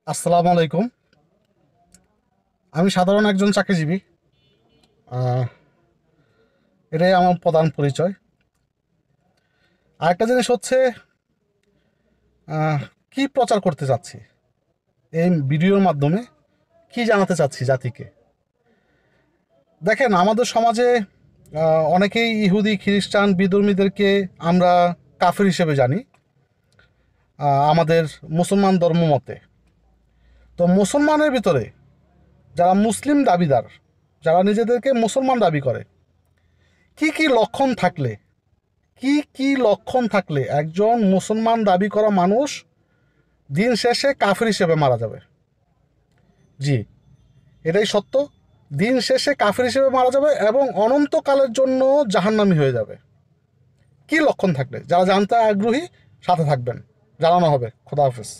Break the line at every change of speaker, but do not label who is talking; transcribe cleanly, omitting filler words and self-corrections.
আসসালামু আলাইকুম। আমি সাধারণ একজন চাকরিজীবী। আহ, এটাই আমার প্রধান পরিচয়। আরেকটা জিনিস হচ্ছে, আহ, কি প্রচার করতে চাচ্ছি এই ভিডিওর মাধ্যমে, কি জানাতে চাচ্ছি জাতিকে। দেখেন, আমাদের সমাজে অনেকেই ইহুদি খ্রিস্টান বিধর্মীদেরকে আমরা কাফির হিসেবে জানি আমাদের মুসলমান ধর্ম মতে। তো মুসলমানের ভিতরে যারা মুসলিম দাবিদার, যারা নিজেদেরকে মুসলমান দাবি করে, কি কি লক্ষণ থাকলে কি কি লক্ষণ থাকলে একজন মুসলমান দাবি করা মানুষ দিন শেষে কাফির হিসেবে মারা যাবে? জি, এটাই সত্য। দিন শেষে কাফির হিসেবে মারা যাবে এবং অনন্তকালের জন্য জাহান্নামী হয়ে যাবে। কি লক্ষণ থাকলে? যারা জানতে আগ্রহী সাথে থাকবেন, জানানো হবে। খোদা হাফেজ।